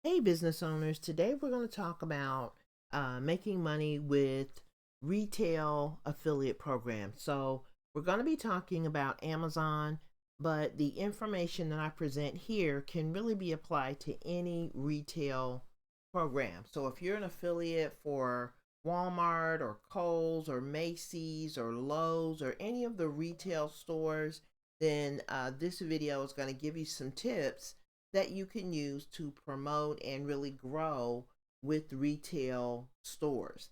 Hey, business owners. Today we're going to talk about making money with retail affiliate programs. So, we're going to be talking about Amazon, but the information that I present here can really be applied to any retail program. So, if you're an affiliate for Walmart or Kohl's or Macy's or Lowe's or any of the retail stores, then this video is going to give you some tips that you can use to promote and really grow with retail stores.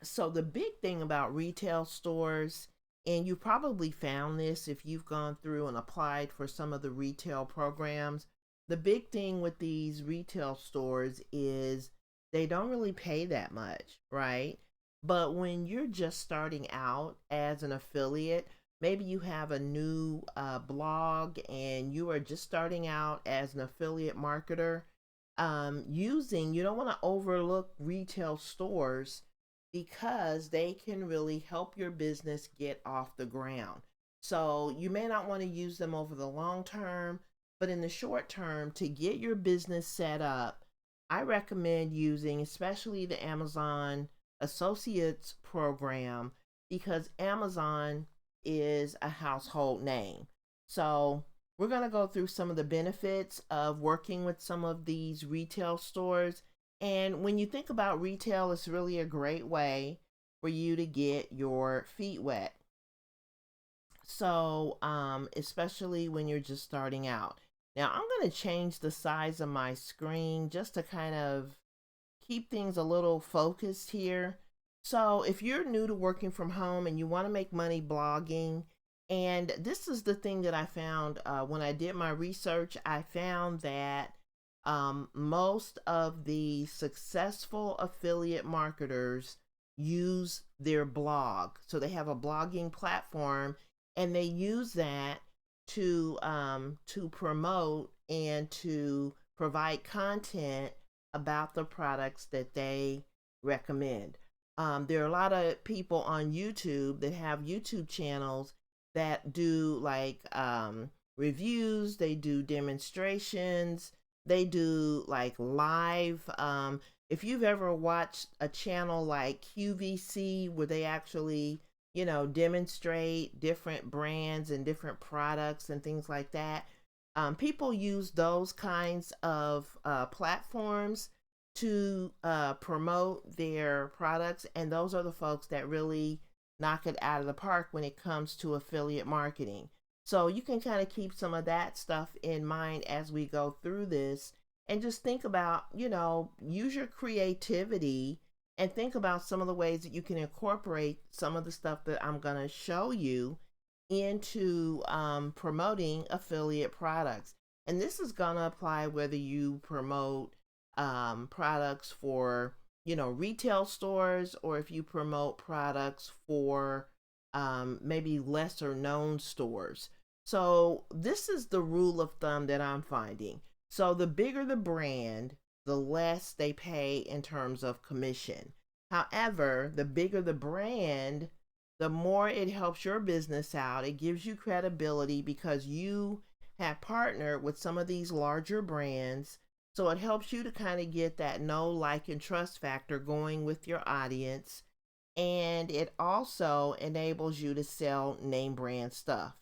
So, the big thing about retail stores, and you probably found this if you've gone through and applied for some of the retail programs, the big thing with these retail stores is they don't really pay that much, right? But when you're just starting out as an affiliate, maybe you have a new blog and you are just starting out as an affiliate marketer. You don't want to overlook retail stores because they can really help your business get off the ground. So you may not want to use them over the long term, but in the short term, to get your business set up, I recommend using especially the Amazon Associates program because Amazon is a household name. So we're going to go through some of the benefits of working with some of these retail stores. And when you think about retail, it's really a great way for you to get your feet wet. So, especially when you're just starting out. Now, I'm going to change the size of my screen just to kind of keep things a little focused here. So, if you're new to working from home and you want to make money blogging, and this is the thing that I found when I did my research, I found that most of the successful affiliate marketers use their blog. So, they have a blogging platform and they use that to promote and to provide content about the products that they recommend. There are a lot of people on YouTube that have YouTube channels that do like reviews, they do demonstrations, they do like live. If you've ever watched a channel like QVC where they actually, demonstrate different brands and different products and things like that, people use those kinds of platforms to promote their products, and those are the folks that really knock it out of the park when it comes to affiliate marketing. So you can kind of keep some of that stuff in mind as we go through this and just think about, use your creativity and think about some of the ways that you can incorporate some of the stuff that I'm going to show you into promoting affiliate products. And this is going to apply whether you promote products for, retail stores, or if you promote products for maybe lesser known stores. So this is the rule of thumb that I'm finding. So the bigger the brand, the less they pay in terms of commission. However, the bigger the brand, the more it helps your business out. It gives you credibility because you have partnered with some of these larger brands. So it helps you to kind of get that know, like, and trust factor going with your audience. And it also enables you to sell name brand stuff.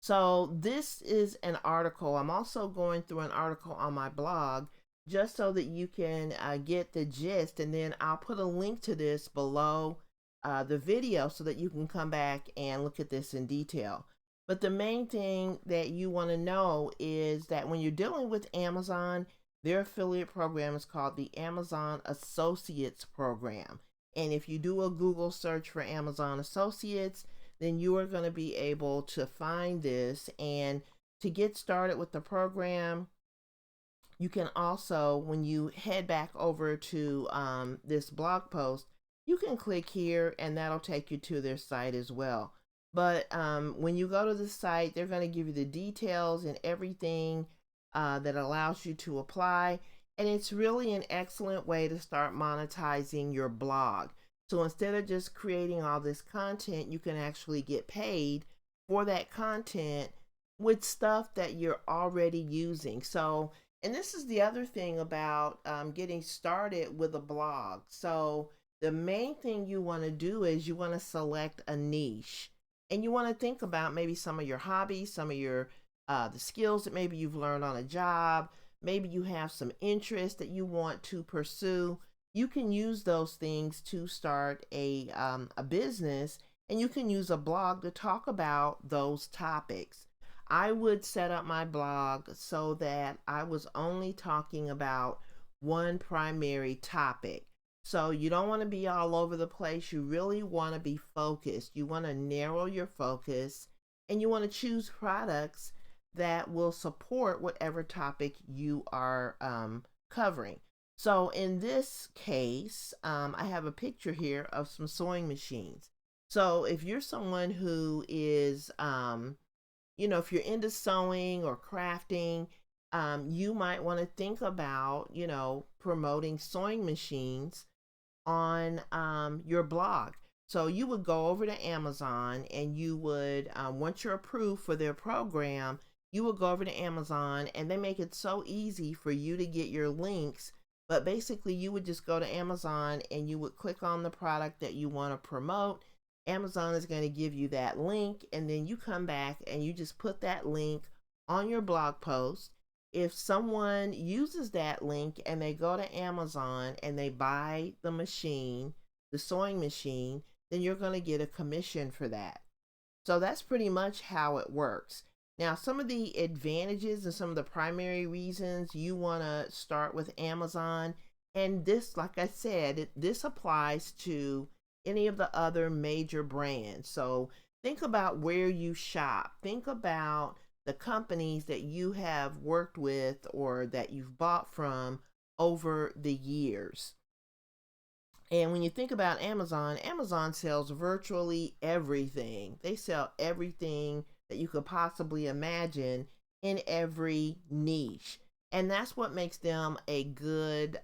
So this is an article. I'm also going through an article on my blog just so that you can get the gist. And then I'll put a link to this below the video so that you can come back and look at this in detail. But the main thing that you want to know is that when you're dealing with Amazon, their affiliate program is called the Amazon Associates program. And if you do a Google search for Amazon Associates, then you are going to be able to find this. And to get started with the program, you can also, when you head back over to this blog post, you can click here and that'll take you to their site as well. But when you go to the site, they're going to give you the details and everything that allows you to apply. And it's really an excellent way to start monetizing your blog. So instead of just creating all this content, you can actually get paid for that content with stuff that you're already using. So And this is the other thing about getting started with a blog. So, the main thing you want to do is you want to select a niche, and you want to think about maybe some of your hobbies, some of your the skills that maybe you've learned on a job. Maybe you have some interests that you want to pursue. You can use those things to start a business, and you can use a blog to talk about those topics. I would set up my blog so that I was only talking about one primary topic. So you don't want to be all over the place. You really want to be focused. You want to narrow your focus, and you want to choose products that will support whatever topic you are covering. So in this case, I have a picture here of some sewing machines. So if you're someone who is if you're into sewing or crafting, you might want to think about, promoting sewing machines on your blog. So you would go over to Amazon, and you would, once you're approved for their program, you would go over to Amazon, and they make it so easy for you to get your links. But basically, you would just go to Amazon and you would click on the product that you want to promote. Amazon is going to give you that link, and then you come back and you just put that link on your blog post. If someone uses that link and they go to Amazon and they buy the machine, the sewing machine, then you're going to get a commission for that. So that's pretty much how it works. Now, some of the advantages and some of the primary reasons you want to start with Amazon, and this, like I said, this applies to any of the other major brands. So think about where you shop. Think about the companies that you have worked with or that you've bought from over the years. And when you think about Amazon, Amazon sells virtually everything. They sell everything that you could possibly imagine in every niche. And that's what makes them a good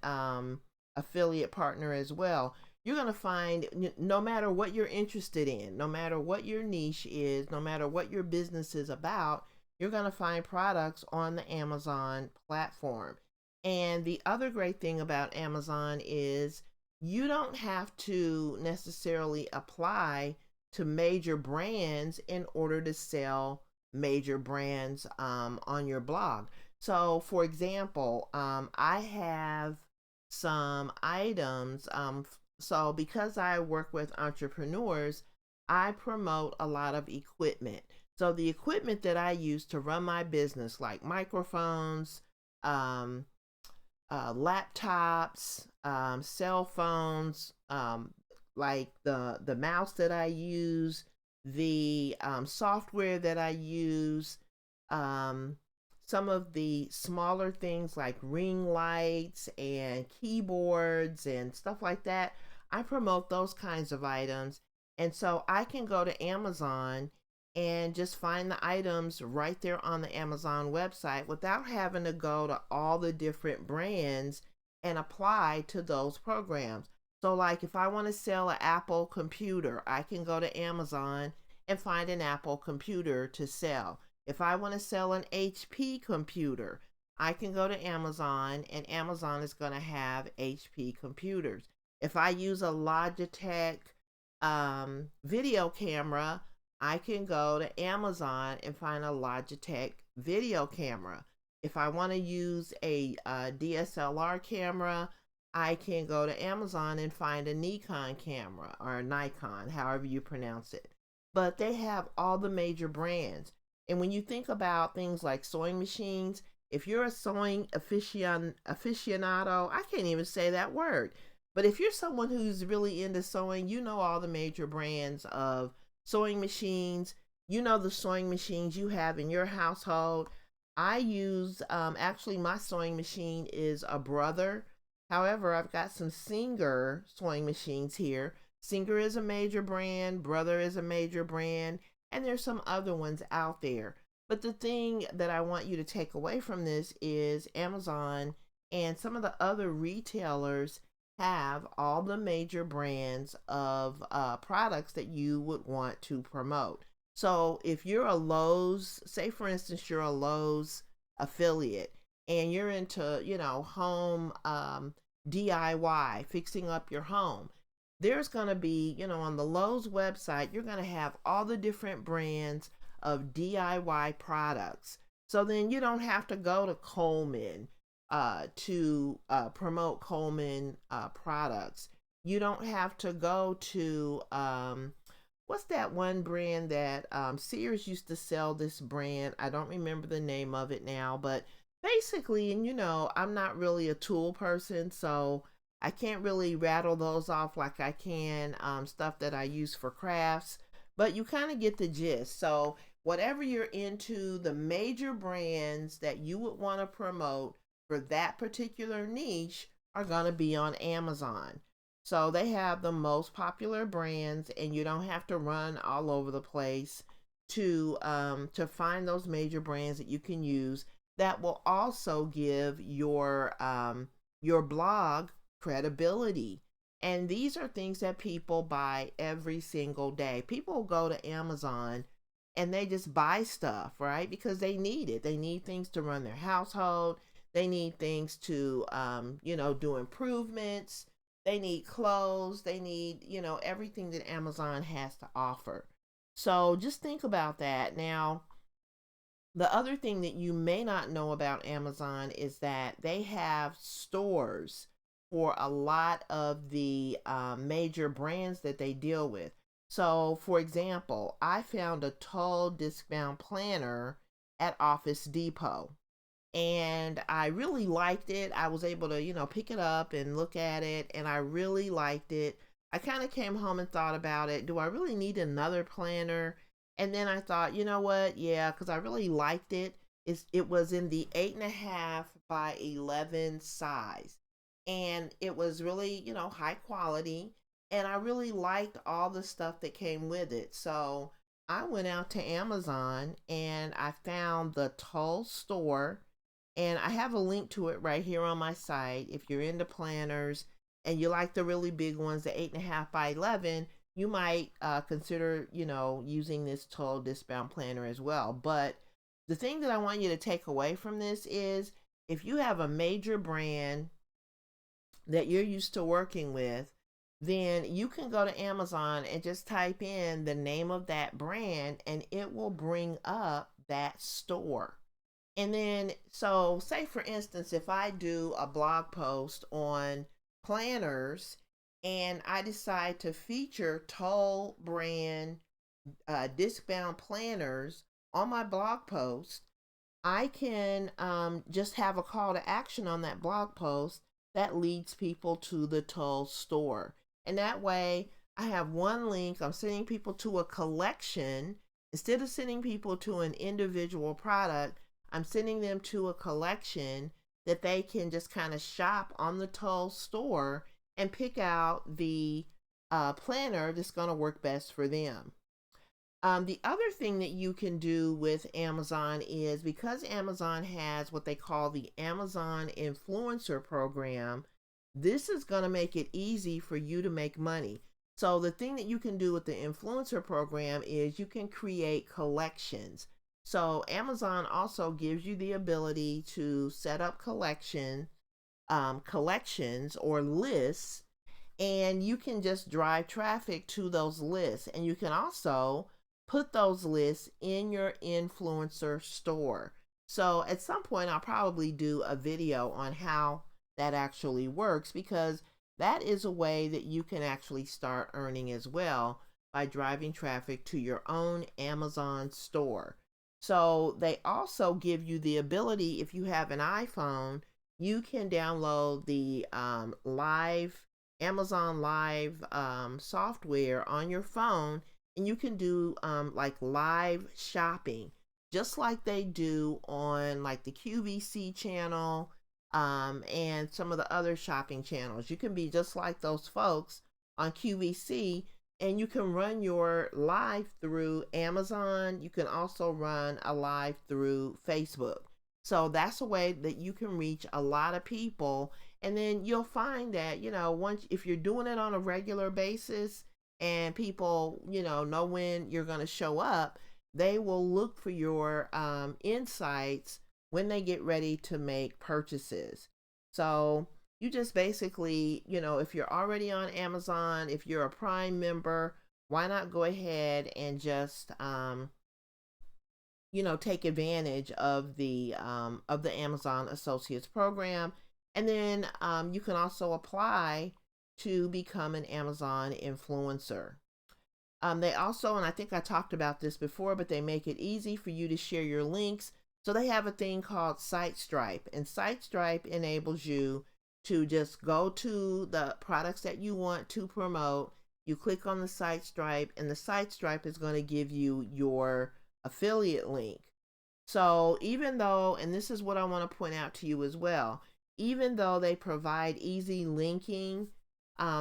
affiliate partner as well. You're going to find, no matter what you're interested in, no matter what your niche is, no matter what your business is about, you're going to find products on the Amazon platform. And the other great thing about Amazon is you don't have to necessarily apply to major brands in order to sell major brands on your blog. So, for example, I have some items. So, because I work with entrepreneurs, I promote a lot of equipment. So, the equipment that I use to run my business, like microphones, um, laptops, cell phones, like the mouse that I use, the software that I use, some of the smaller things like ring lights and keyboards and stuff like that. I promote those kinds of items. And so I can go to Amazon and just find the items right there on the Amazon website without having to go to all the different brands and apply to those programs. So, like if I want to sell an Apple computer, I can go to Amazon and find an Apple computer to sell. If I want to sell an HP computer, I can go to Amazon, and Amazon is going to have HP computers. If I use a Logitech video camera, I can go to Amazon and find a Logitech video camera. If I want to use a DSLR camera, I can go to Amazon and find a Nikon camera, or a Nikon, however you pronounce it. But they have all the major brands. And when you think about things like sewing machines, if you're a sewing aficionado, I can't even say that word. But if you're someone who's really into sewing, you know all the major brands of sewing machines. You know the sewing machines you have in your household. I use, actually, my sewing machine is a Brother. However, I've got some Singer sewing machines here. Singer is a major brand, Brother is a major brand, and there's some other ones out there. But the thing that I want you to take away from this is Amazon and some of the other retailers have all the major brands of products that you would want to promote. So if you're a Lowe's, say for instance, you're a Lowe's affiliate, and you're into, home DIY, fixing up your home, there's going to be, on the Lowe's website, you're going to have all the different brands of DIY products. So then you don't have to go to Coleman to promote Coleman products. You don't have to go to, what's that one brand that Sears used to sell this brand? I don't remember the name of it now, but basically, and I'm not really a tool person, so I can't really rattle those off like I can stuff that I use for crafts, but you kind of get the gist. So, whatever you're into, the major brands that you would want to promote for that particular niche are going to be on Amazon. So, they have the most popular brands, and you don't have to run all over the place to find those major brands that you can use that will also give your blog credibility. And these are things that people buy every single day. People go to Amazon and they just buy stuff, right? Because they need it. They need things to run their household. They need things to, do improvements. They need clothes. They need, everything that Amazon has to offer. So just think about that. Now, the other thing that you may not know about Amazon is that they have stores for a lot of the major brands that they deal with. So, for example, I found a tall disc-bound planner at Office Depot, and I really liked it. I was able to, pick it up and look at it, and I really liked it. I kind of came home and thought about it. Do I really need another planner? And then I thought, you know what? Yeah, because I really liked it. It was in the 8.5 by 11 size. And it was really, high quality. And I really liked all the stuff that came with it. So I went out to Amazon and I found the Tull store. And I have a link to it right here on my site. If you're into planners and you like the really big ones, the 8.5 by 11, you might consider, using this Tull disc-bound planner as well. But the thing that I want you to take away from this is if you have a major brand that you're used to working with, then you can go to Amazon and just type in the name of that brand and it will bring up that store. And then, so say for instance, if I do a blog post on planners and I decide to feature Tull brand disc-bound planners on my blog post, I can just have a call to action on that blog post that leads people to the Tull store. And that way, I have one link. I'm sending people to a collection. Instead of sending people to an individual product, I'm sending them to a collection that they can just kind of shop on the Tull store and pick out the planner that's going to work best for them. The other thing that you can do with Amazon is because Amazon has what they call the Amazon Influencer Program, this is going to make it easy for you to make money. So the thing that you can do with the influencer program is you can create collections. So Amazon also gives you the ability to set up collections or lists, and you can just drive traffic to those lists. And you can also put those lists in your influencer store. So at some point, I'll probably do a video on how that actually works, because that is a way that you can actually start earning as well by driving traffic to your own Amazon store. So they also give you the ability, if you have an iPhone, you can download the Amazon Live software on your phone, and you can do like live shopping, just like they do on like the QVC channel and some of the other shopping channels. You can be just like those folks on QVC, and you can run your live through Amazon. You can also run a live through Facebook. So that's a way that you can reach a lot of people. And then you'll find that, once, if you're doing it on a regular basis and people, know when you're going to show up, they will look for your insights when they get ready to make purchases. So you just basically, if you're already on Amazon, if you're a Prime member, why not go ahead and just take advantage of the Amazon Associates program, and then you can also apply to become an Amazon influencer. They also, and I think I talked about this before, but they make it easy for you to share your links. So they have a thing called SiteStripe, and SiteStripe enables you to just go to the products that you want to promote. You click on the SiteStripe, and the SiteStripe is going to give you your affiliate link. So even though, and this is what I want to point out to you as well, even though they provide easy linking,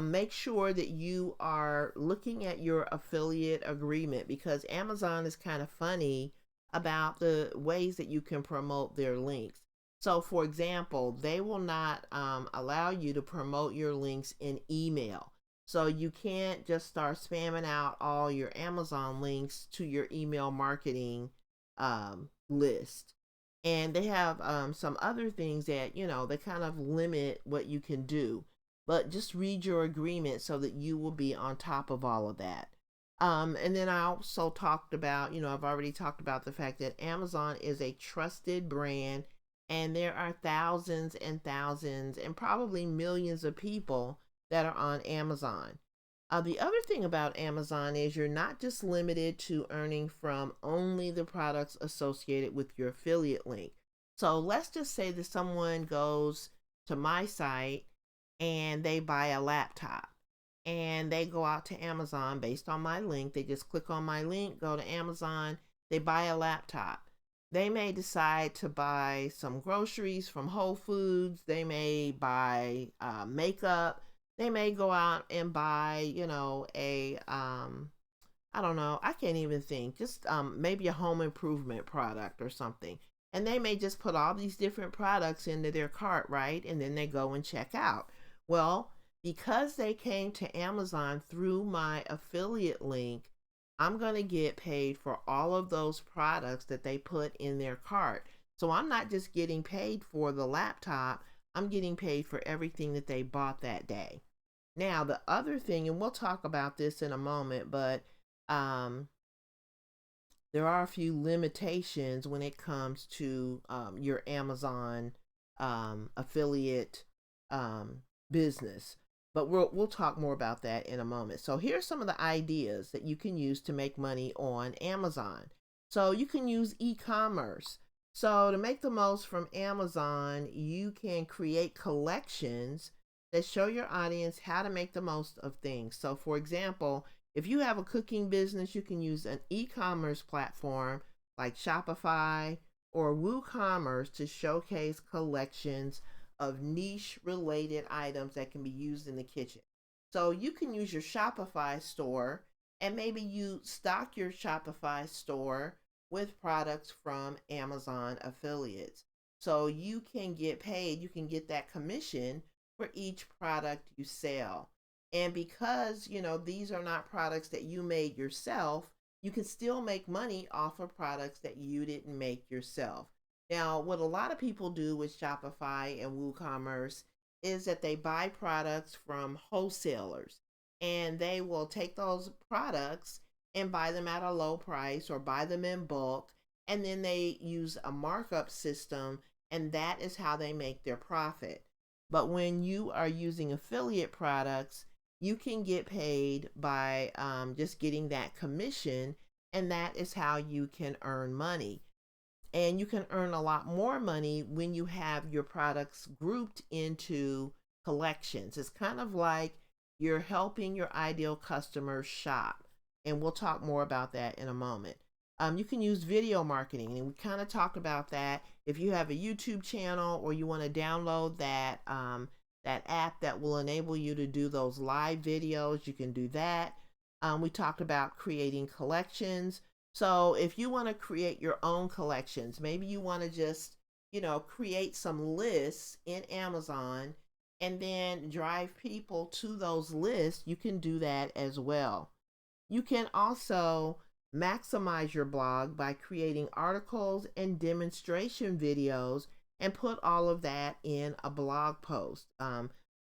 make sure that you are looking at your affiliate agreement, because Amazon is kind of funny about the ways that you can promote their links. So for example, they will not allow you to promote your links in email. So you can't just start spamming out all your Amazon links to your email marketing list. And they have some other things that, they kind of limit what you can do. But just read your agreement so that you will be on top of all of that. And then I also talked about, I've already talked about the fact that Amazon is a trusted brand, and there are thousands and thousands and probably millions of people that are on Amazon. The other thing about Amazon is you're not just limited to earning from only the products associated with your affiliate link. So let's just say that someone goes to my site and they buy a laptop, and they go out to Amazon based on my link. They just click on my link, go to Amazon, they buy a laptop. They may decide to buy some groceries from Whole Foods. They may buy makeup. They may go out and buy, I don't know, I can't even think, just maybe a home improvement product or something. And they may just put all these different products into their cart, right? And then they go and check out. Well, because they came to Amazon through my affiliate link, I'm going to get paid for all of those products that they put in their cart. So I'm not just getting paid for the laptop, I'm getting paid for everything that they bought that day. Now, the other thing, and we'll talk about this in a moment, but there are a few limitations when it comes to your Amazon affiliate business. But we'll talk more about that in a moment. So here's some of the ideas that you can use to make money on Amazon. So you can use e-commerce. So to make the most from Amazon, you can create collections that show your audience how to make the most of things. So for example, if you have a cooking business, you can use an e-commerce platform like Shopify or WooCommerce to showcase collections of niche related items that can be used in the kitchen. So you can use your Shopify store, and maybe you stock your Shopify store with products from Amazon affiliates. So you can get paid, you can get that commission for each product you sell. And because, these are not products that you made yourself, you can still make money off of products that you didn't make yourself. Now, what a lot of people do with Shopify and WooCommerce is that they buy products from wholesalers, and they will take those products and buy them at a low price or buy them in bulk, and then they use a markup system, and that is how they make their profit. But when you are using affiliate products, you can get paid by just getting that commission, and that is how you can earn money. And you can earn a lot more money when you have your products grouped into collections. It's kind of like you're helping your ideal customers shop. And we'll talk more about that in a moment. You can use video marketing, and we kind of talked about that. If you have a YouTube channel or you want to download that app that will enable you to do those live videos, you can do that. We talked about creating collections. So if you want to create your own collections, maybe you want to just, create some lists in Amazon and then drive people to those lists, you can do that as well. You can also maximize your blog by creating articles and demonstration videos and put all of that in a blog post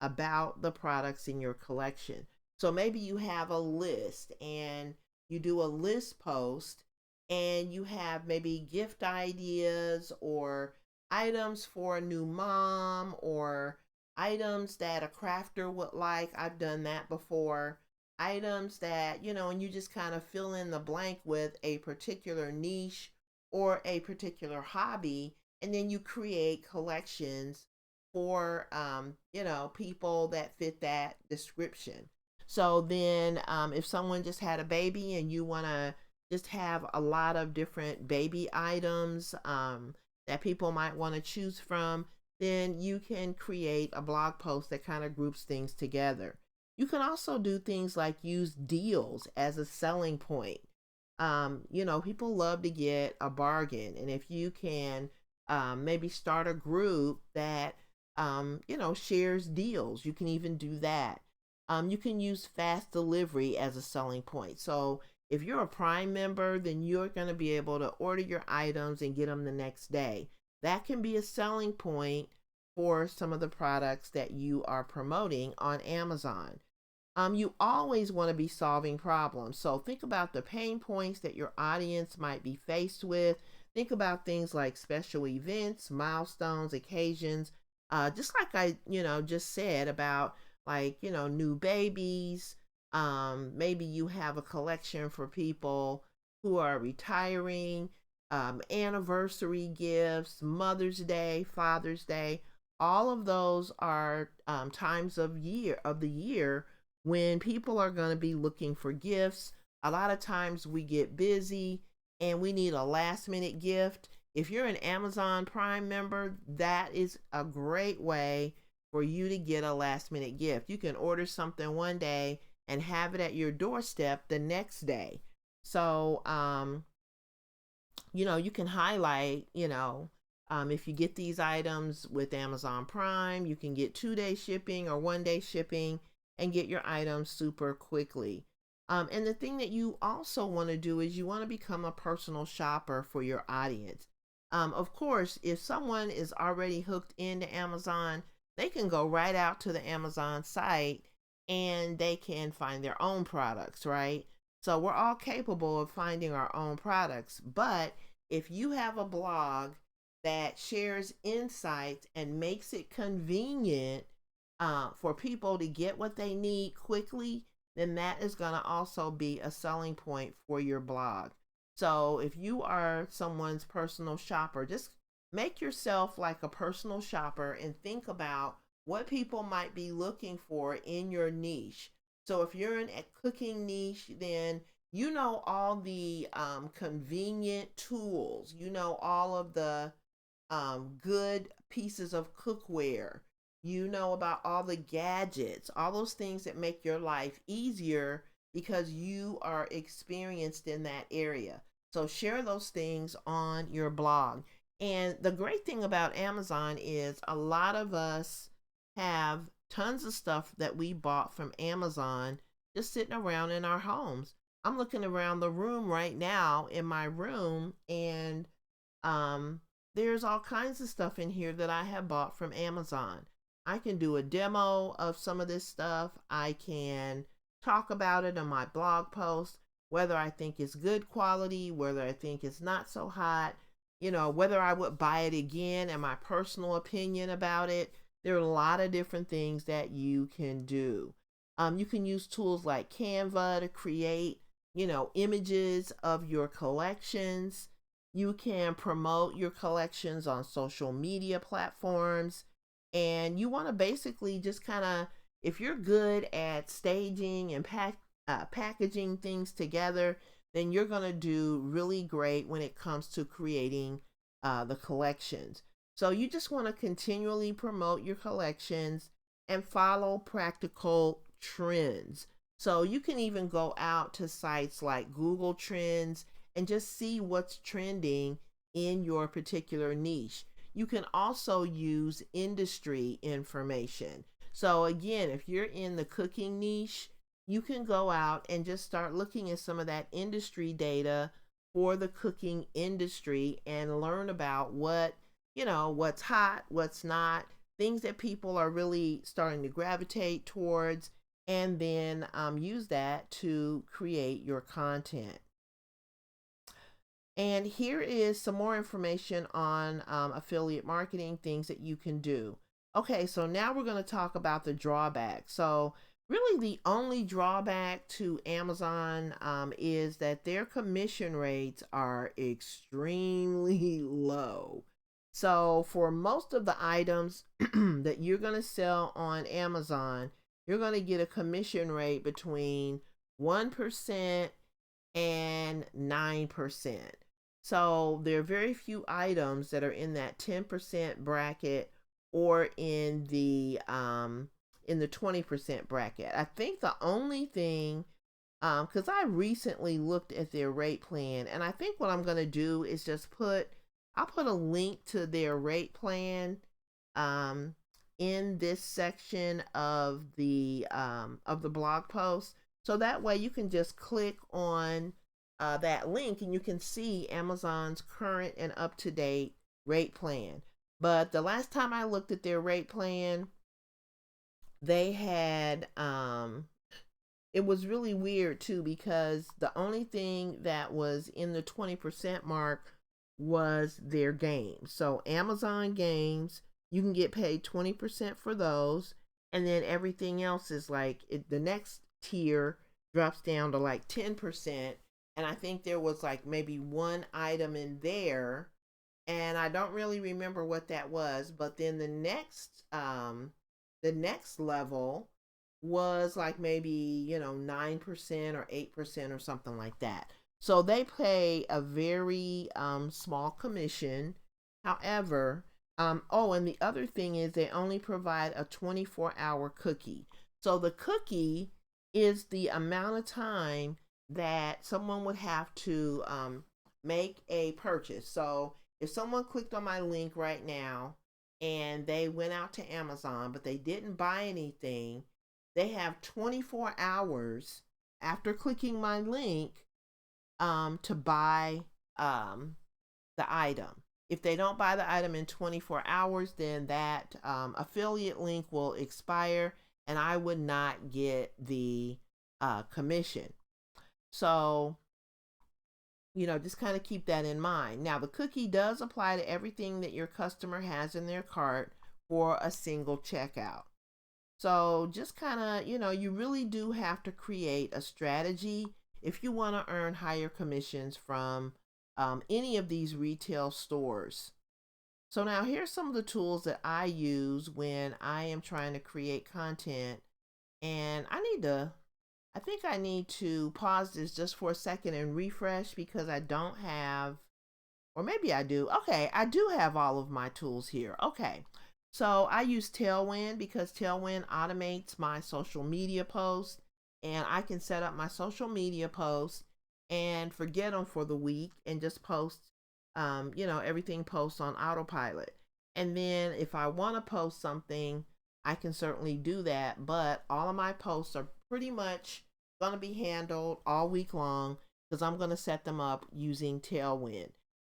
about the products in your collection. So maybe you have a list and you do a list post and you have maybe gift ideas or items for a new mom or items that a crafter would like. I've done that before. Items that, and you just kind of fill in the blank with a particular niche or a particular hobby, and then you create collections for, people that fit that description. So then, if someone just had a baby and you want to just have a lot of different baby items that people might want to choose from, then you can create a blog post that kind of groups things together. You can also do things like use deals as a selling point. People love to get a bargain, and if you can maybe start a group that shares deals, you can even do that. You can use fast delivery as a selling point. So if you're a Prime member, then you're going to be able to order your items and get them the next day. That can be a selling point for some of the products that you are promoting on Amazon. You always want to be solving problems. So think about the pain points that your audience might be faced with. Think about things like special events, milestones, occasions. Just like I, just said about like, new babies. Maybe you have a collection for people who are retiring, anniversary gifts, Mother's Day, Father's Day. All of those are times of the year when people are going to be looking for gifts. A lot of times we get busy and we need a last minute gift. If you're an Amazon Prime member, that is a great way for you to get a last minute gift. You can order something one day and have it at your doorstep the next day. So, you can highlight, if you get these items with Amazon Prime, you can get 2-day shipping or 1-day shipping and get your items super quickly. And the thing that you also want to do is you want to become a personal shopper for your audience. Of course, if someone is already hooked into Amazon, they can go right out to the Amazon site and they can find their own products, right? So we're all capable of finding our own products. But if you have a blog that shares insights and makes it convenient for people to get what they need quickly, then that is going to also be a selling point for your blog. So if you are someone's personal shopper, just make yourself like a personal shopper and think about what people might be looking for in your niche. So if you're in a cooking niche, then you know all the convenient tools, all of the good pieces of cookware, about all the gadgets, all those things that make your life easier because you are experienced in that area. So share those things on your blog. And the great thing about Amazon is a lot of us have tons of stuff that we bought from Amazon just sitting around in our homes. I'm looking around the room right now in my room, and there's all kinds of stuff in here that I have bought from Amazon. I can do a demo of some of this stuff. I can talk about it on my blog post, whether I think it's good quality, whether I think it's not so hot, whether I would buy it again and my personal opinion about it. There are a lot of different things that you can do. You can use tools like Canva to create, images of your collections. You can promote your collections on social media platforms. And you want to basically just kind of, if you're good at staging and packaging things together, then you're going to do really great when it comes to creating the collections. So you just want to continually promote your collections and follow practical trends. So you can even go out to sites like Google Trends and just see what's trending in your particular niche. You can also use industry information. So again, if you're in the cooking niche, you can go out and just start looking at some of that industry data for the cooking industry and learn about what's hot, what's not, things that people are really starting to gravitate towards, and then use that to create your content. And here is some more information on affiliate marketing, things that you can do. Okay, so now we're going to talk about the drawback. So, really, the only drawback to Amazon is that their commission rates are extremely low. So, for most of the items that you're going to sell on Amazon, you're going to get a commission rate between 1% and 9%. So there are very few items that are in that 10% bracket or in the 20% bracket. I think the only thing, because I recently looked at their rate plan, and I think what I'm going to do is just I'll put a link to their rate plan in this section of the blog post. So that way you can just click on that link and you can see Amazon's current and up-to-date rate plan. But the last time I looked at their rate plan, they had it was really weird too, because the only thing that was in the 20% mark was their games. So Amazon games, you can get paid 20% for those, and then everything else is like the next tier drops down to like 10%. And I think there was like maybe one item in there, and I don't really remember what that was. But then the next level was like maybe 9% or 8% or something like that. So they pay a very small commission. However, oh, and the other thing is they only provide a 24-hour cookie. So the cookie is the amount of time that someone would have to make a purchase. So if someone clicked on my link right now and they went out to Amazon, but they didn't buy anything, they have 24 hours after clicking my link to buy the item. If they don't buy the item in 24 hours, then that affiliate link will expire and I would not get the commission. So, just kind of keep that in mind. Now, the cookie does apply to everything that your customer has in their cart for a single checkout. So, just kind of, you really do have to create a strategy if you want to earn higher commissions from any of these retail stores. So, now here's some of the tools that I use when I am trying to create content. And I think I need to pause this just for a second and refresh, because I don't have, or maybe I do. Okay, I do have all of my tools here. Okay, so I use Tailwind because Tailwind automates my social media posts, and I can set up my social media posts and forget them for the week and just post, everything posts on autopilot. And then if I want to post something, I can certainly do that, but all of my posts are pretty much going to be handled all week long because I'm going to set them up using Tailwind.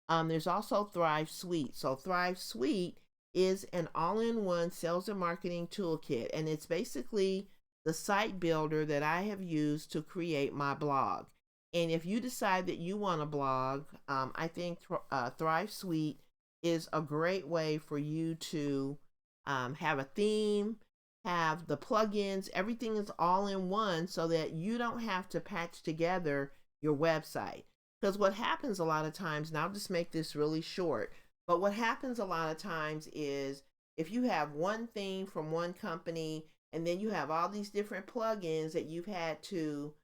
There's also Thrive Suite. So Thrive Suite is an all-in-one sales and marketing toolkit, and it's basically the site builder that I have used to create my blog. And if you decide that you want a blog, I think Thrive Suite is a great way for you to have a theme, have the plugins, everything is all in one so that you don't have to patch together your website. Because what happens a lot of times, and I'll just make this really short, but what happens a lot of times is if you have one theme from one company and then you have all these different plugins that you've had to,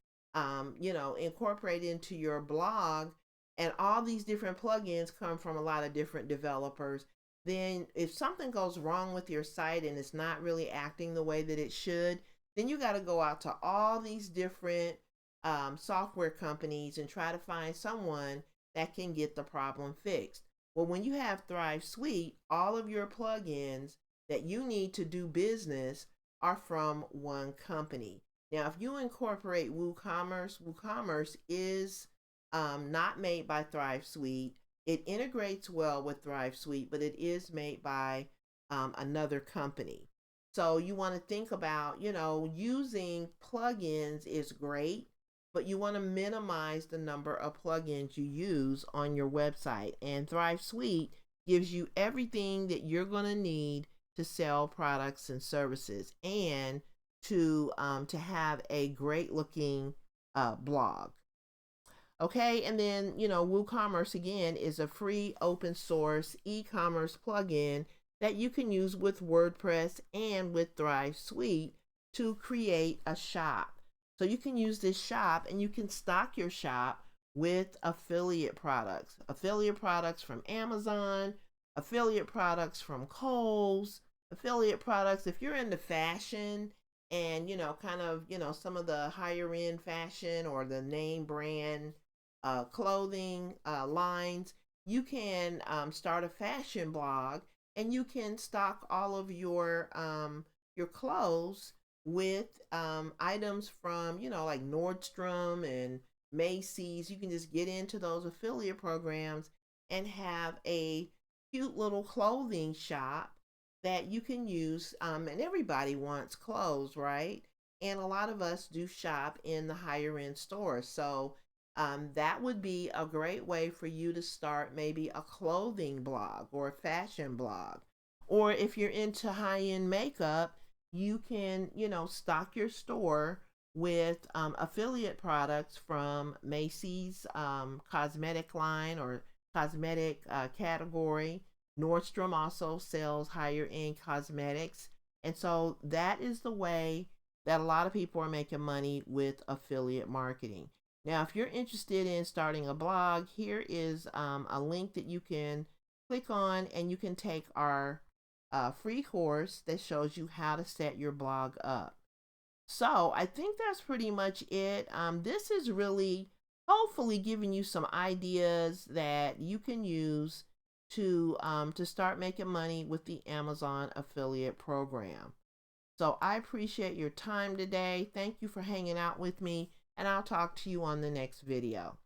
incorporate into your blog, and all these different plugins come from a lot of different developers, then if something goes wrong with your site and it's not really acting the way that it should, then you got to go out to all these different software companies and try to find someone that can get the problem fixed. Well, when you have Thrive Suite, all of your plugins that you need to do business are from one company. Now, if you incorporate WooCommerce is not made by ThriveSuite. It integrates well with ThriveSuite, but it is made by another company. So you want to think about, using plugins is great, but you want to minimize the number of plugins you use on your website. And ThriveSuite gives you everything that you're going to need to sell products and services, and to have a great looking blog. Okay, and then WooCommerce again is a free open source e-commerce plugin that you can use with WordPress and with ThriveSuite to create a shop. So you can use this shop and you can stock your shop with affiliate products from Amazon, affiliate products from Kohl's, affiliate products if you're into fashion and kind of some of the higher end fashion or the name brand clothing lines. You can start a fashion blog, and you can stock all of your clothes with items from like Nordstrom and Macy's. You can just get into those affiliate programs and have a cute little clothing shop that you can use. And everybody wants clothes, right? And a lot of us do shop in the higher end stores. So that would be a great way for you to start maybe a clothing blog or a fashion blog. Or if you're into high end makeup, you can, stock your store with affiliate products from Macy's cosmetic line or cosmetic category. Nordstrom also sells higher end cosmetics. And so that is the way that a lot of people are making money with affiliate marketing. Now, if you're interested in starting a blog, here is a link that you can click on, and you can take our free course that shows you how to set your blog up. So I think that's pretty much it. This is really hopefully giving you some ideas that you can use to start making money with the Amazon affiliate program. So I appreciate your time today. Thank you for hanging out with me, and I'll talk to you on the next video.